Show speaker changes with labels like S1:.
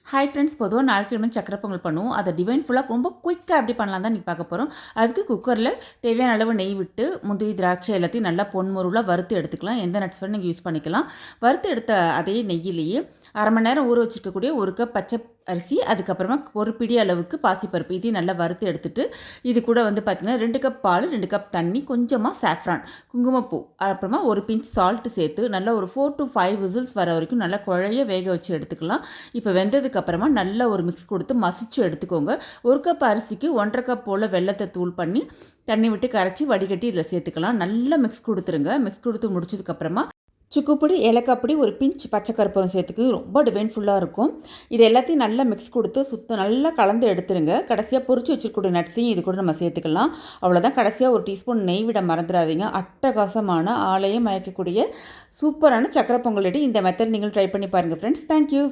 S1: Hi friends, பொதுவாக ஞாயிற்றுக்கிழமை சக்கரை பொங்கல் பண்ணுவோம். அதை டிவைன் ஃபுல்லாக ரொம்ப குயிக்காக எப்படி பண்ணலாம் தான் பார்க்க போகிறோம். அதுக்கு குக்கரில் தேவையான அளவு நெய் விட்டு முந்திரி, திராட்சை எல்லாத்தையும் நல்லா பொன்முருளாக வறுத்து எடுத்துக்கலாம். எந்த நட்ஸ் வேணும் நீங்கள் யூஸ் பண்ணிக்கலாம். வறுத்து எடுத்த அதே நெய்யிலேயே அரை மணி நேரம் ஊற வச்சுருக்கக்கூடிய ஒரு கப் பச்சை அரிசி, அதுக்கப்புறமா ஒரு பிடி அளவுக்கு பாசிப்பருப்பு, இதையும் நல்லா வறுத்து எடுத்துட்டு இது கூட பார்த்திங்கன்னா 2 கப் பால், 2 கப் தண்ணி, கொஞ்சமாக சாஃப்ரான், குங்குமப்பூ, அப்புறமா ஒரு பிஞ்ச் சால்ட்டு சேர்த்து நல்லா ஒரு 4 to 5 விசில்ஸ் வர வரைக்கும் நல்லா குழைய வேக வச்சு எடுத்துக்கலாம். இப்போ வெந்ததுக்கப்புறமா நல்லா ஒரு மிக்ஸ் கொடுத்து மசிச்சு எடுத்துக்கோங்க. ஒரு கப் அரிசிக்கு 1.5 கப் போல் வெல்லத்தை தூள் பண்ணி தண்ணி விட்டு கரைச்சி வடிகட்டி இதில் சேர்த்துக்கலாம். நல்லா மிக்ஸ் கொடுத்துருங்க. மிக்ஸ் கொடுத்து முடிச்சதுக்கப்புறமா சுக்குப்பொடி, ஏலக்காய் ஒரு பிஞ்ச் பச்சை கருப்பூரம் சேர்த்துக்கு ரொம்ப டிவைன்ஃபுல்லாக இருக்கும். இது எல்லாத்தையும் நல்லா மிக்ஸ் கொடுத்து நல்லா கலந்து எடுத்துருங்க. கடைசியாக பொரிச்சு வச்சுருக்கூடிய நட்ஸையும் இது கூட நம்ம சேர்த்துக்கலாம். அவ்வளோதான். கடைசியாக ஒரு டீஸ்பூன் நெய் விட மறந்துடாதீங்க. அட்டகாசமான ஆலையை மயக்கக்கூடிய சூப்பரான சக்கரை பொங்கல் ரெடி. இந்த மெத்தட் நீங்கள் ட்ரை பண்ணி பாருங்கள் ஃப்ரெண்ட்ஸ். தேங்க்யூ.